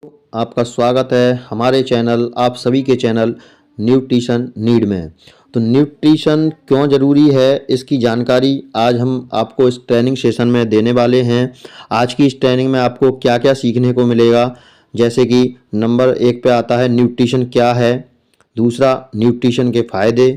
आपका स्वागत है हमारे चैनल आप सभी के चैनल न्यूट्रिशन नीड में। तो न्यूट्रिशन क्यों ज़रूरी है इसकी जानकारी आज हम आपको इस ट्रेनिंग सेशन में देने वाले हैं। आज की इस ट्रेनिंग में आपको क्या क्या सीखने को मिलेगा, जैसे कि नंबर 1 पे आता है न्यूट्रिशन क्या है, दूसरा न्यूट्रिशन के फ़ायदे,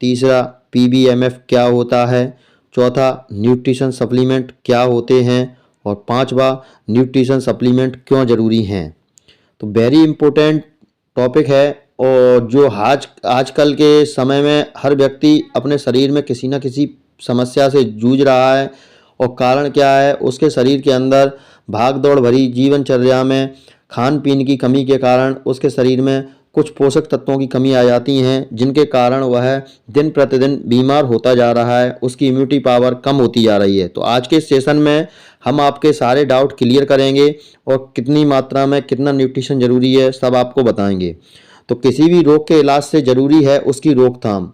तीसरा पीबीएमएफ क्या होता है, चौथा न्यूट्रिशन सप्लीमेंट क्या होते हैं और पांचवा न्यूट्रिशन सप्लीमेंट क्यों ज़रूरी हैं। तो वेरी इम्पोर्टेंट टॉपिक है और जो आजकल के समय में हर व्यक्ति अपने शरीर में किसी न किसी समस्या से जूझ रहा है। और कारण क्या है, उसके शरीर के अंदर भाग दौड़ भरी जीवनचर्या में खान पीन की कमी के कारण उसके शरीर में कुछ पोषक तत्वों की कमी आ जाती हैं, जिनके कारण वह दिन प्रतिदिन बीमार होता जा रहा है, उसकी इम्यूनिटी पावर कम होती जा रही है। तो आज के सेशन में हम आपके सारे डाउट क्लियर करेंगे और कितनी मात्रा में कितना न्यूट्रिशन ज़रूरी है सब आपको बताएंगे। तो किसी भी रोग के इलाज से ज़रूरी है उसकी रोकथाम।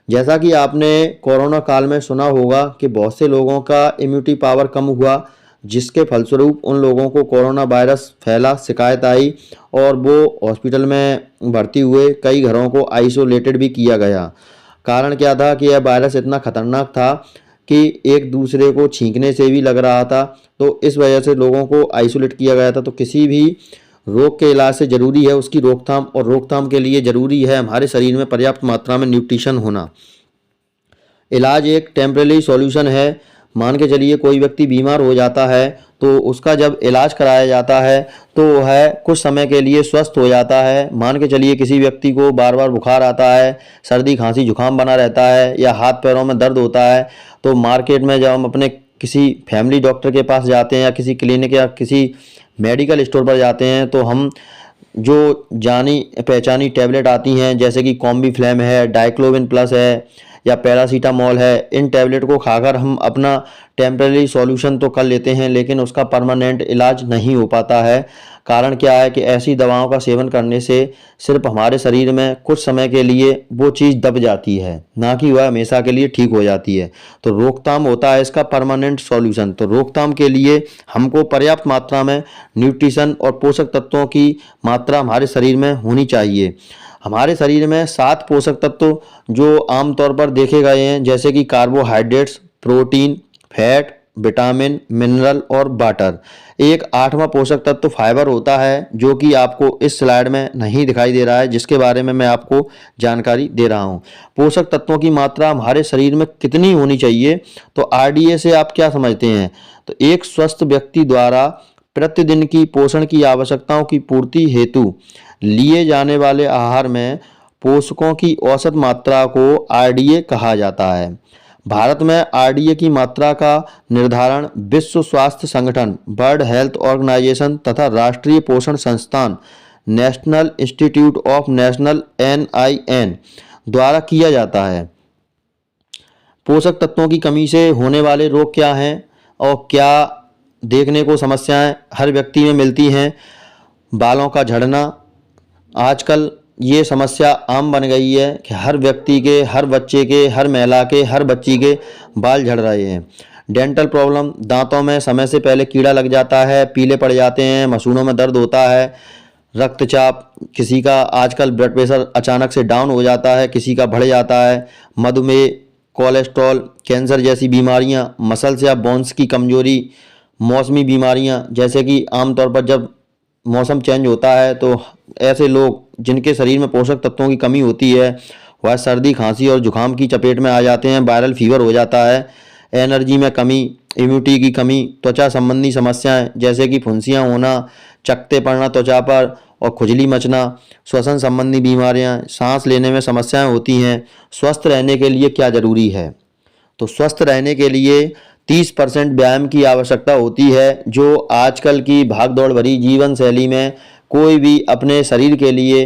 जैसा कि आपने कोरोना काल में सुना होगा कि बहुत से लोगों का इम्यूनिटी पावर कम हुआ, जिसके फलस्वरूप उन लोगों को कोरोना वायरस फैला, शिकायत आई और वो हॉस्पिटल में भर्ती हुए, कई घरों को आइसोलेटेड भी किया गया। कारण क्या था कि यह वायरस इतना खतरनाक था कि एक दूसरे को छींकने से भी लग रहा था, तो इस वजह से लोगों को आइसोलेट किया गया था। तो किसी भी रोग के इलाज से ज़रूरी है उसकी रोकथाम, और रोकथाम के लिए ज़रूरी है हमारे शरीर में पर्याप्त मात्रा में न्यूट्रिशन होना। इलाज एक टेम्परेरी सॉल्यूशन है। मान के चलिए कोई व्यक्ति बीमार हो जाता है तो उसका जब इलाज कराया जाता है तो वह कुछ समय के लिए स्वस्थ हो जाता है। मान के चलिए किसी व्यक्ति को बार बार बुखार आता है, सर्दी खांसी जुकाम बना रहता है या हाथ पैरों में दर्द होता है, तो मार्केट में जब हम अपने किसी फैमिली डॉक्टर के पास जाते हैं या किसी क्लिनिक या किसी मेडिकल स्टोर पर जाते हैं तो हम जो जानी पहचानी टैबलेट आती हैं, जैसे कि कॉम्बीफ्लैम है, डाइक्लोविन प्लस है या पैरासीटामॉल है, इन टैबलेट को खाकर हम अपना टेम्परेरी सॉल्यूशन तो कर लेते हैं, लेकिन उसका परमानेंट इलाज नहीं हो पाता है। कारण क्या है कि ऐसी दवाओं का सेवन करने से सिर्फ हमारे शरीर में कुछ समय के लिए वो चीज़ दब जाती है, ना कि वह हमेशा के लिए ठीक हो जाती है। तो रोकथाम होता है इसका परमानेंट सॉल्यूशन। तो रोकथाम के लिए हमको पर्याप्त मात्रा में न्यूट्रिशन और पोषक तत्वों की मात्रा हमारे शरीर में होनी चाहिए। हमारे शरीर में 7 पोषक तत्व जो आमतौर पर देखे गए हैं, जैसे कि carbohydrates, protein, fat, vitamin, mineral और वाटर। एक 8वां पोषक तत्व फाइबर होता है, जो कि आपको इस स्लाइड में नहीं दिखाई दे रहा है, जिसके बारे में मैं आपको जानकारी दे रहा हूं। पोषक तत्वों की मात्रा हमारे शरीर में कितनी होनी चाहिए, तो आरडीए से आप क्या समझते हैं? तो एक स्वस्थ व्यक्ति द्वारा प्रतिदिन की पोषण की आवश्यकताओं की पूर्ति हेतु लिए जाने वाले आहार में पोषकों की औसत मात्रा को आरडीए कहा जाता है। भारत में आरडीए की मात्रा का निर्धारण विश्व स्वास्थ्य संगठन, वर्ल्ड हेल्थ ऑर्गेनाइजेशन तथा राष्ट्रीय पोषण संस्थान, national institute of national (NIN) द्वारा किया जाता है। पोषक तत्वों की कमी से होने वाले रोग क्या हैं और क्या देखने को समस्याएं हर व्यक्ति में मिलती हैं? बालों का झड़ना, आजकल ये समस्या आम बन गई है कि हर व्यक्ति के, हर बच्चे के, हर महिला के, हर बच्ची के बाल झड़ रहे हैं। डेंटल प्रॉब्लम, दांतों में समय से पहले कीड़ा लग जाता है, पीले पड़ जाते हैं, मसूड़ों में दर्द होता है। रक्तचाप, किसी का आजकल ब्लड प्रेशर अचानक से डाउन हो जाता है, किसी का बढ़ जाता है। मधुमेह, कोलेस्ट्रॉल, कैंसर जैसी बीमारियां, मसल्स या बोन्स की कमजोरी, मौसमी बीमारियां, जैसे कि आमतौर पर जब मौसम चेंज होता है तो ऐसे लोग जिनके शरीर में पोषक तत्वों की कमी होती है वह सर्दी खांसी और जुकाम की चपेट में आ जाते हैं, वायरल फीवर हो जाता है। एनर्जी में कमी, इम्यूनिटी की कमी, त्वचा संबंधी समस्याएं जैसे कि फुंसियां होना, चकत्ते पड़ना त्वचा पर और खुजली मचना, श्वसन संबंधी बीमारियां, सांस लेने में समस्याएं होती हैं। स्वस्थ रहने के लिए क्या ज़रूरी है? तो स्वस्थ रहने के लिए 30% व्यायाम की आवश्यकता होती है, जो आजकल की भागदौड़ भरी जीवन शैली में कोई भी अपने शरीर के लिए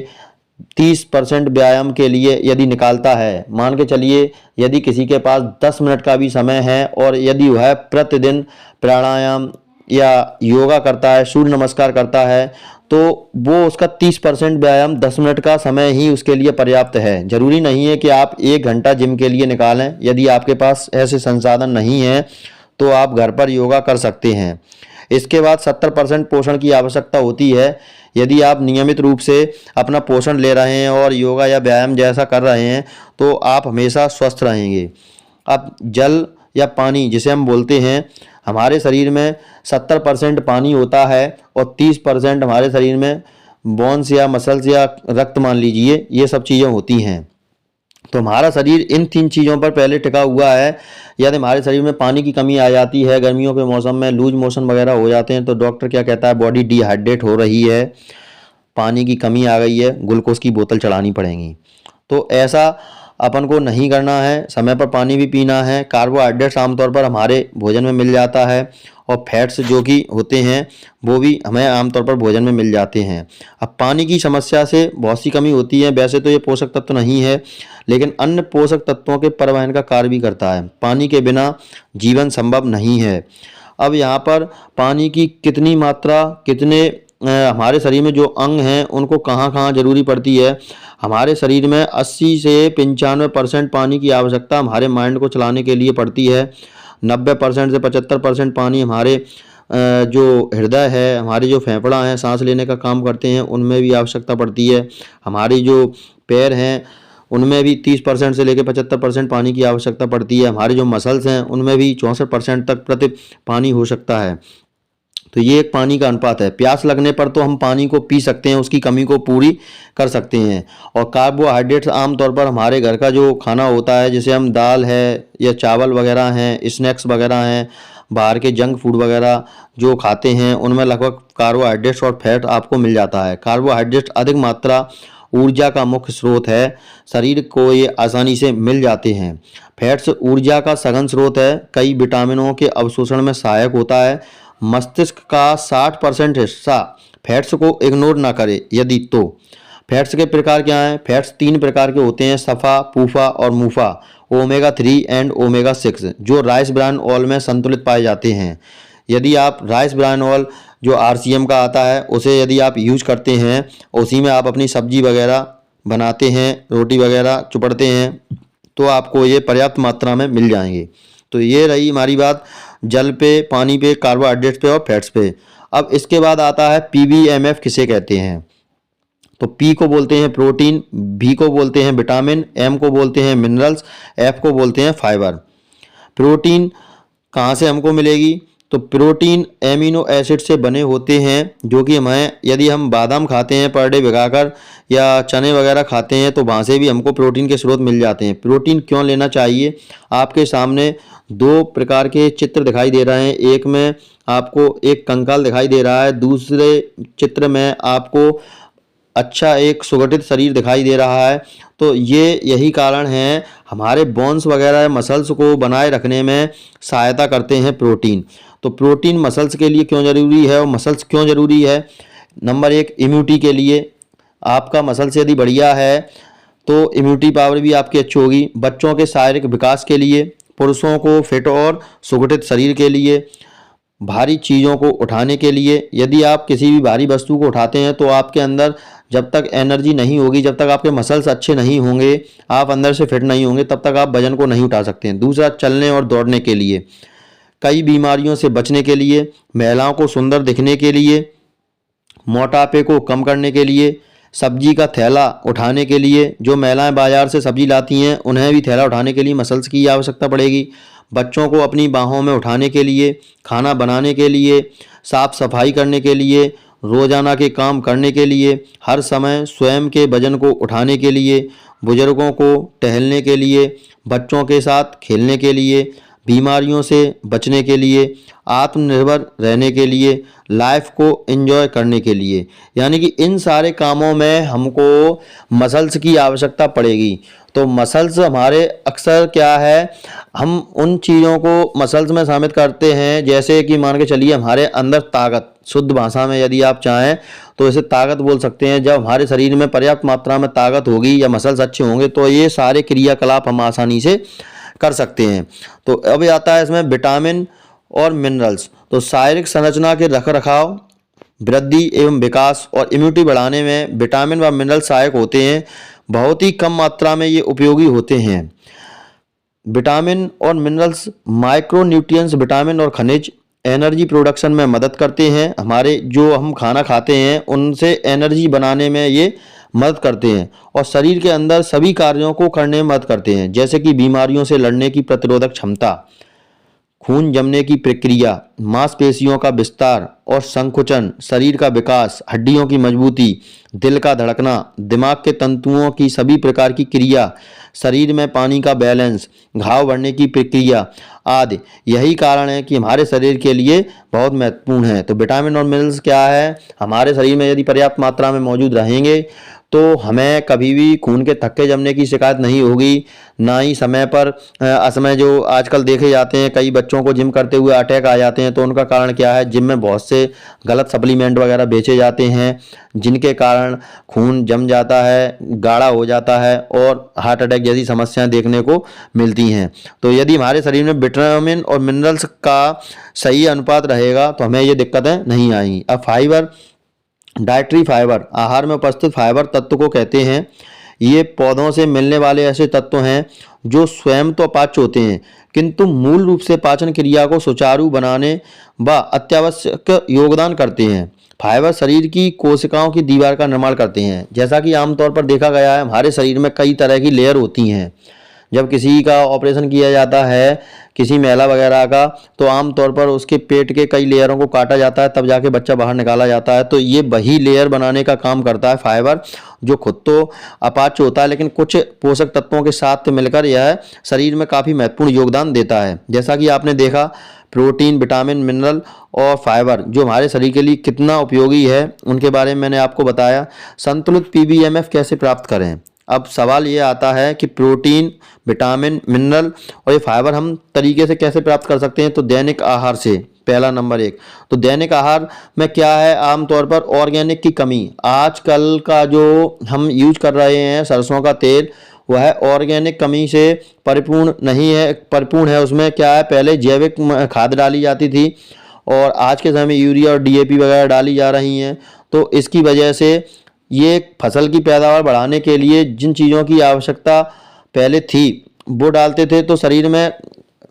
30% व्यायाम के लिए यदि निकालता है, मान के चलिए यदि किसी के पास 10 मिनट का भी समय है और यदि वह प्रतिदिन प्राणायाम या योगा करता है, सूर्य नमस्कार करता है, तो वो उसका 30% व्यायाम 10 मिनट का समय ही उसके लिए पर्याप्त है। जरूरी नहीं है कि आप 1 घंटा जिम के लिए निकालें। यदि आपके पास ऐसे संसाधन नहीं हैं तो आप घर पर योगा कर सकते हैं। इसके बाद 70% पोषण की आवश्यकता होती है। यदि आप नियमित रूप से अपना पोषण ले रहे हैं और योगा या व्यायाम जैसा कर रहे हैं तो आप हमेशा स्वस्थ रहेंगे। अब जल या पानी जिसे हम बोलते हैं, हमारे शरीर में 70% पानी होता है और 30% हमारे शरीर में बोन्स या मसल्स या रक्त मान लीजिए, ये सब चीज़ें होती हैं। तो हमारा शरीर इन 3 चीज़ों पर पहले टिका हुआ है। यदि हमारे शरीर में पानी की कमी आ जाती है, गर्मियों के मौसम में लूज मोशन वगैरह हो जाते हैं, तो डॉक्टर क्या कहता है, बॉडी डिहाइड्रेट हो रही है, पानी की कमी आ गई है, ग्लूकोज की बोतल चढ़ानी पड़ेगी। तो ऐसा अपन को नहीं करना है, समय पर पानी भी पीना है। कार्बोहाइड्रेट्स आमतौर पर हमारे भोजन में मिल जाता है और फैट्स जो कि होते हैं वो भी हमें आमतौर पर भोजन में मिल जाते हैं। अब पानी की समस्या से बहुत सी कमी होती है। वैसे तो ये पोषक तत्व नहीं है, लेकिन अन्य पोषक तत्वों के परिवहन का कार्य भी करता है। पानी के बिना जीवन संभव नहीं है। अब यहाँ पर पानी की कितनी मात्रा, कितने हमारे शरीर में जो अंग हैं उनको कहाँ कहाँ ज़रूरी पड़ती है। हमारे शरीर में 80 से 95% पानी की आवश्यकता हमारे माइंड को चलाने के लिए पड़ती है। 90% से 75% पानी हमारे जो हृदय है, हमारे जो फेफड़ा हैं, सांस लेने का काम करते हैं, उनमें भी आवश्यकता पड़ती है। हमारी जो पैर हैं उनमें भी 30% से लेकर 75% पानी की आवश्यकता पड़ती है। हमारे जो मसल्स हैं उनमें भी 64% तक प्रति पानी हो सकता है। तो ये एक पानी का अनुपात है। प्यास लगने पर तो हम पानी को पी सकते हैं, उसकी कमी को पूरी कर सकते हैं। और कार्बोहाइड्रेट्स आमतौर पर हमारे घर का जो खाना होता है, जैसे हम दाल है या चावल वगैरह हैं, स्नैक्स वगैरह हैं, बाहर के जंक फूड वगैरह जो खाते हैं, उनमें लगभग कार्बोहाइड्रेट्स और फैट आपको मिल जाता है। कार्बोहाइड्रेट्स अधिक मात्रा ऊर्जा का मुख्य स्रोत है, शरीर को ये आसानी से मिल जाते हैं। फैट्स ऊर्जा का सघन स्रोत है, कई विटामिनों के अवशोषण में सहायक होता है। मस्तिष्क का 60% हिस्सा फैट्स को इग्नोर ना करे यदि तो। फैट्स के प्रकार क्या हैं? फैट्स 3 प्रकार के होते हैं, सफ़ा, पूफा और मूफा, ओमेगा 3 एंड ओमेगा 6, जो राइस ब्रान ऑयल में संतुलित पाए जाते हैं। यदि आप राइस ब्रान ऑयल जो RCM का आता है उसे यदि आप यूज करते हैं, उसी में आप अपनी सब्जी वगैरह बनाते हैं, रोटी वगैरह चुपड़ते हैं, तो आपको ये पर्याप्त मात्रा में मिल जाएंगे। तो ये रही हमारी बात जल पे, पानी पे, कार्बोहाइड्रेट्स पे और फैट्स पे। अब इसके बाद आता है PBMF किसे कहते हैं। तो P को बोलते हैं प्रोटीन, B को बोलते हैं विटामिन, M को बोलते हैं मिनरल्स, F को बोलते हैं फाइबर। प्रोटीन कहाँ से हमको मिलेगी? तो प्रोटीन एमिनो एसिड से बने होते हैं, जो कि हमें, यदि हम बादाम खाते हैं पर डे भिगाकर या चने वगैरह खाते हैं तो वहाँ से भी हमको प्रोटीन के स्रोत मिल जाते हैं। प्रोटीन क्यों लेना चाहिए? आपके सामने 2 प्रकार के चित्र दिखाई दे रहे हैं। एक में आपको एक कंकाल दिखाई दे रहा है, दूसरे चित्र में आपको अच्छा एक सुगठित शरीर दिखाई दे रहा है। तो ये यही कारण है, हमारे बोन्स वगैरह मसल्स को बनाए रखने में सहायता करते हैं प्रोटीन। तो प्रोटीन मसल्स के लिए क्यों ज़रूरी है और मसल्स क्यों ज़रूरी है? नंबर 1, इम्यूनिटी के लिए। आपका मसल्स यदि बढ़िया है तो इम्यूनिटी पावर भी आपकी अच्छी होगी। बच्चों के शारीरिक विकास के लिए, पुरुषों को फिट और सुगठित शरीर के लिए, भारी चीज़ों को उठाने के लिए। यदि आप किसी भी भारी वस्तु को उठाते हैं तो आपके अंदर जब तक एनर्जी नहीं होगी, जब तक आपके मसल्स अच्छे नहीं होंगे, आप अंदर से फिट नहीं होंगे, तब तक आप वजन को नहीं उठा सकते हैं। दूसरा, चलने और दौड़ने के लिए, कई बीमारियों से बचने के लिए, महिलाओं को सुंदर दिखने के लिए, मोटापे को कम करने के लिए, सब्जी का थैला उठाने के लिए। जो महिलाएं बाजार से सब्जी लाती हैं उन्हें भी थैला उठाने के लिए मसल्स की आवश्यकता पड़ेगी। बच्चों को अपनी बाहों में उठाने के लिए, खाना बनाने के लिए, साफ सफाई करने के लिए, रोजाना के काम करने के लिए, हर समय स्वयं के वजन को उठाने के लिए, बुजुर्गों को टहलने के लिए, बच्चों के साथ खेलने के लिए, बीमारियों से बचने के लिए, आत्मनिर्भर रहने के लिए, लाइफ को एंजॉय करने के लिए। यानी कि इन सारे कामों में हमको मसल्स की आवश्यकता पड़ेगी। तो मसल्स हमारे अक्सर क्या है, हम उन चीज़ों को मसल्स में शामिल करते हैं, जैसे कि मान के चलिए हमारे अंदर ताकत, शुद्ध भाषा में यदि आप चाहें तो इसे ताकत बोल सकते हैं। जब हमारे शरीर में पर्याप्त मात्रा में ताकत होगी या मसल्स अच्छे होंगे तो ये सारे क्रियाकलाप हम आसानी से कर सकते हैं। तो अब आता है इसमें विटामिन और मिनरल्स। तो शारीरिक संरचना के रखरखाव, वृद्धि एवं विकास और इम्यूनिटी बढ़ाने में विटामिन व मिनरल सहायक होते हैं। बहुत ही कम मात्रा में ये उपयोगी होते हैं। विटामिन और मिनरल्स, माइक्रोन्यूट्रिएंट्स, विटामिन और खनिज, एनर्जी प्रोडक्शन में मदद करते हैं। हमारे जो हम खाना खाते हैं उनसे एनर्जी बनाने में ये मदद करते हैं और शरीर के अंदर सभी कार्यों को करने में मदद करते हैं, जैसे कि बीमारियों से लड़ने की प्रतिरोधक क्षमता, खून जमने की प्रक्रिया, मांसपेशियों का विस्तार और संकुचन, शरीर का विकास, हड्डियों की मजबूती, दिल का धड़कना, दिमाग के तंतुओं की सभी प्रकार की क्रिया, शरीर में पानी का बैलेंस, घाव बढ़ने की प्रक्रिया आदि। यही कारण है कि हमारे शरीर के लिए बहुत महत्वपूर्ण है। तो विटामिन और मिनरल्स क्या है, हमारे शरीर में यदि पर्याप्त मात्रा में मौजूद रहेंगे तो हमें कभी भी खून के थक्के जमने की शिकायत नहीं होगी, ना ही समय पर असमय जो आजकल देखे जाते हैं कई बच्चों को जिम करते हुए अटैक आ जाते हैं। तो उनका कारण क्या है, जिम में बहुत से गलत सप्लीमेंट वगैरह बेचे जाते हैं जिनके कारण खून जम जाता है, गाढ़ा हो जाता है और हार्ट अटैक जैसी समस्याएं देखने को मिलती हैं। तो यदि हमारे शरीर में विटामिन और मिनरल्स का सही अनुपात रहेगा तो हमें ये दिक्कतें नहीं आएंगी। अब फाइबर, डाइटरी फाइबर आहार में उपस्थित फाइबर तत्व को कहते हैं। ये पौधों से मिलने वाले ऐसे तत्व हैं जो स्वयं तो अपाच्य होते हैं किंतु मूल रूप से पाचन क्रिया को सुचारू बनाने व अत्यावश्यक योगदान करते हैं। फाइबर शरीर की कोशिकाओं की दीवार का निर्माण करते हैं। जैसा कि आमतौर पर देखा गया है, हमारे शरीर में कई तरह की लेयर होती हैं। जब किसी का ऑपरेशन किया जाता है, किसी महिला वगैरह का, तो आमतौर पर उसके पेट के कई लेयरों को काटा जाता है, तब जाके बच्चा बाहर निकाला जाता है। तो ये वही लेयर बनाने का काम करता है फाइबर, जो खुद तो अपाच्य होता है लेकिन कुछ पोषक तत्वों के साथ मिलकर यह शरीर में काफ़ी महत्वपूर्ण योगदान देता है। जैसा कि आपने देखा, प्रोटीन, विटामिन, मिनरल और फाइबर जो हमारे शरीर के लिए कितना उपयोगी है उनके बारे में मैंने आपको बताया। संतुलित पीबीएमएफ कैसे प्राप्त करें। अब सवाल ये आता है कि प्रोटीन, विटामिन, मिनरल और ये फाइबर हम तरीके से कैसे प्राप्त कर सकते हैं। तो दैनिक आहार से, पहला नंबर 1। तो दैनिक आहार में क्या है, आमतौर पर ऑर्गेनिक की कमी। आजकल का जो हम यूज कर रहे हैं सरसों का तेल, वह ऑर्गेनिक कमी से परिपूर्ण नहीं है, परिपूर्ण है। उसमें क्या है, पहले जैविक खाद डाली जाती थी और आज के समय में यूरिया और डीएपी वगैरह डाली जा रही हैं। तो इसकी वजह से ये फसल की पैदावार बढ़ाने के लिए जिन चीज़ों की आवश्यकता पहले थी वो डालते थे तो शरीर में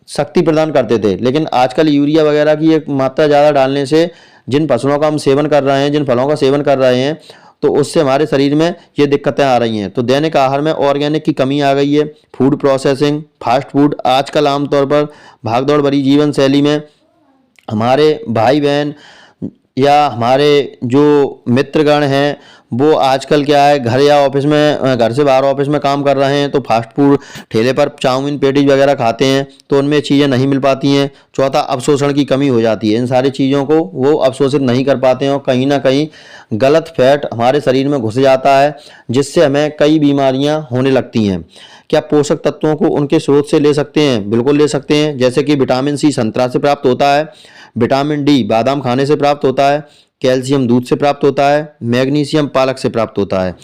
शक्ति प्रदान करते थे, लेकिन आजकल यूरिया वगैरह की एक मात्रा ज़्यादा डालने से जिन फसलों का हम सेवन कर रहे हैं, जिन फलों का सेवन कर रहे हैं, तो उससे हमारे शरीर में ये दिक्कतें आ रही हैं। तो दैनिक आहार में ऑर्गेनिक की कमी आ गई है। फूड प्रोसेसिंग, फास्ट फूड, आजकल आमतौर पर भागदौड़ भरी जीवन शैली में हमारे भाई बहन या हमारे जो मित्रगण हैं वो आजकल क्या है, घर या ऑफिस में, घर से बाहर ऑफिस में काम कर रहे हैं तो फास्ट फूड ठेले पर चाउमीन, पेटीज वगैरह खाते हैं तो उनमें चीज़ें नहीं मिल पाती हैं। चौथा, अवशोषण की कमी हो जाती है। इन सारी चीज़ों को वो अवशोषित नहीं कर पाते हैं और कहीं ना कहीं गलत फैट हमारे शरीर में घुस जाता है जिससे हमें कई बीमारियाँ होने लगती हैं। क्या पोषक तत्वों को उनके स्रोत से ले सकते हैं? बिल्कुल ले सकते हैं। जैसे कि विटामिन सी संतरा से प्राप्त होता है, विटामिन डी बादाम खाने से प्राप्त होता है, कैल्शियम दूध से प्राप्त होता है, मैग्नीशियम पालक से प्राप्त होता है।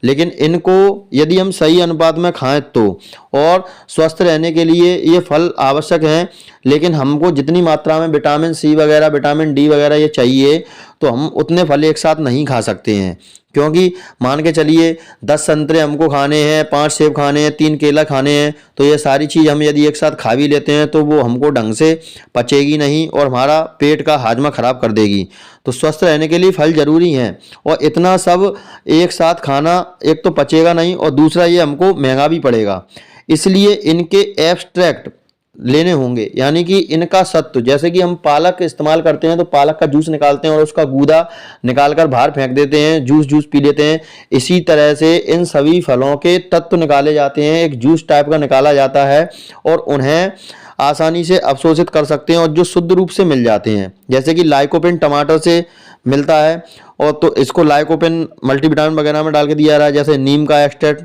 लेकिन इनको यदि हम सही अनुपात में खाएं तो, और स्वस्थ रहने के लिए ये फल आवश्यक हैं, लेकिन हमको जितनी मात्रा में विटामिन सी वगैरह, विटामिन डी वगैरह ये चाहिए तो हम उतने फल एक साथ नहीं खा सकते हैं। क्योंकि मान के चलिए 10 संतरे हमको खाने हैं, 5 सेब खाने हैं, 3 केला खाने हैं, तो ये सारी चीज़ हम यदि एक साथ खा भी लेते हैं तो वो हमको ढंग से पचेगी नहीं और हमारा पेट का हाजमा खराब कर देगी। तो स्वस्थ रहने के लिए फल ज़रूरी हैं और इतना सब एक साथ खाना एक तो पचेगा नहीं और दूसरा ये हमको महंगा भी पड़ेगा। इसलिए इनके एक्सट्रैक्ट लेने होंगे, यानी कि इनका सत्व। जैसे कि हम पालक इस्तेमाल करते हैं तो पालक का जूस निकालते हैं और उसका गूदा निकालकर बाहर फेंक देते हैं, जूस पी लेते हैं। इसी तरह से इन सभी फलों के तत्व निकाले जाते हैं, एक जूस टाइप का निकाला जाता है और उन्हें आसानी से अवशोषित कर सकते हैं और जो शुद्ध रूप से मिल जाते हैं। जैसे कि लाइकोपेन टमाटर से मिलता है और तो इसको लाइकोपेन मल्टीविटामिन वगैरह में डाल के दिया रहा है। जैसे नीम का एक्सट्रैक्ट,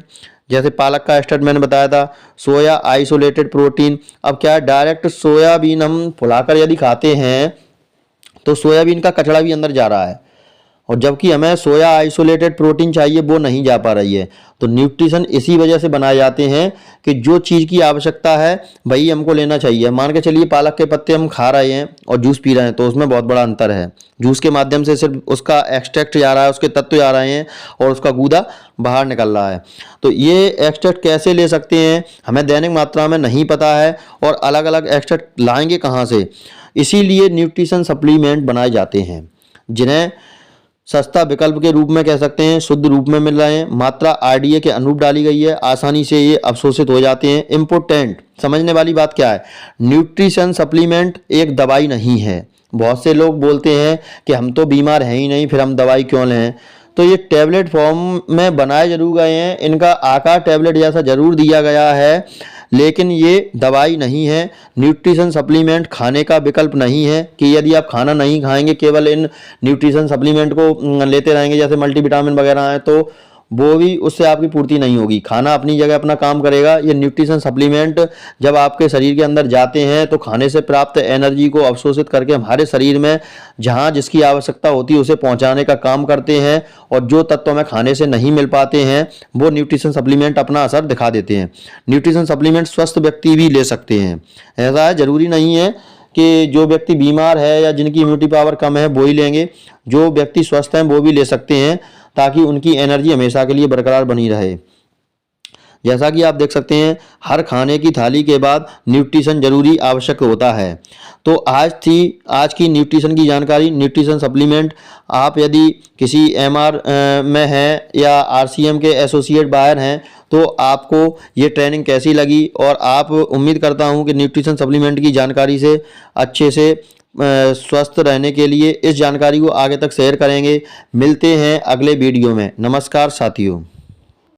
जैसे पालक का एक्सट्रैक्ट मैंने बताया था, सोया आइसोलेटेड प्रोटीन। अब क्या है, डायरेक्ट सोयाबीन हम फुलाकर यदि खाते हैं तो सोयाबीन का कचड़ा भी अंदर जा रहा है और जबकि हमें सोया आइसोलेटेड प्रोटीन चाहिए वो नहीं जा पा रही है। तो न्यूट्रिशन इसी वजह से बनाए जाते हैं कि जो चीज़ की आवश्यकता है वही हमको लेना चाहिए। मान के चलिए पालक के पत्ते हम खा रहे हैं और जूस पी रहे हैं, तो उसमें बहुत बड़ा अंतर है। जूस के माध्यम से सिर्फ उसका एक्सट्रैक्ट जा रहा है, उसके तत्व जा रहे हैं और उसका गूदा बाहर निकल रहा है। तो ये एक्सट्रैक्ट कैसे ले सकते हैं हमें दैनिक मात्रा में नहीं पता है, और अलग अलग एक्सट्रैक्ट लाएंगे कहाँ से। इसीलिए न्यूट्रिशन सप्लीमेंट बनाए जाते हैं जिन्हें सस्ता विकल्प के रूप में कह सकते हैं, शुद्ध रूप में मिल रहे हैं, मात्रा आरडीए के अनुरूप डाली गई है, आसानी से ये अवशोषित हो जाते हैं। इम्पोर्टेंट समझने वाली बात क्या है, न्यूट्रिशन सप्लीमेंट एक दवाई नहीं है। बहुत से लोग बोलते हैं कि हम तो बीमार हैं ही नहीं, फिर हम दवाई क्यों लें। तो ये टैबलेट फॉर्म में बनाए जरूर गए हैं, इनका आकार टैबलेट जैसा जरूर दिया गया है, लेकिन ये दवाई नहीं है। न्यूट्रिशन सप्लीमेंट खाने का विकल्प नहीं है कि यदि आप खाना नहीं खाएंगे, केवल इन न्यूट्रिशन सप्लीमेंट को लेते रहेंगे जैसे मल्टीविटामिन वगैरह हैं, तो वो भी उससे आपकी पूर्ति नहीं होगी। खाना अपनी जगह अपना काम करेगा। ये न्यूट्रिशन सप्लीमेंट जब आपके शरीर के अंदर जाते हैं तो खाने से प्राप्त एनर्जी को अवशोषित करके हमारे शरीर में जहाँ जिसकी आवश्यकता होती है उसे पहुँचाने का काम करते हैं, और जो तत्व हमें खाने से नहीं मिल पाते हैं वो न्यूट्रिशन सप्लीमेंट अपना असर दिखा देते हैं। न्यूट्रिशन सप्लीमेंट स्वस्थ व्यक्ति भी ले सकते हैं। ऐसा है, जरूरी नहीं है कि जो व्यक्ति बीमार है या जिनकी इम्यूनिटी पावर कम है वो ही लेंगे। जो व्यक्ति स्वस्थ हैं वो भी ले सकते हैं, ताकि उनकी एनर्जी हमेशा के लिए बरकरार बनी रहे। जैसा कि आप देख सकते हैं, हर खाने की थाली के बाद न्यूट्रिशन जरूरी आवश्यक होता है। तो आज की न्यूट्रिशन की जानकारी, न्यूट्रिशन सप्लीमेंट। आप यदि किसी एमआर में हैं या आरसीएम के एसोसिएट बायर हैं तो आपको ये ट्रेनिंग कैसी लगी, और आप उम्मीद करता हूँ कि न्यूट्रिशन सप्लीमेंट की जानकारी से अच्छे से स्वस्थ रहने के लिए इस जानकारी को आगे तक शेयर करेंगे। मिलते हैं अगले वीडियो में। नमस्कार साथियों।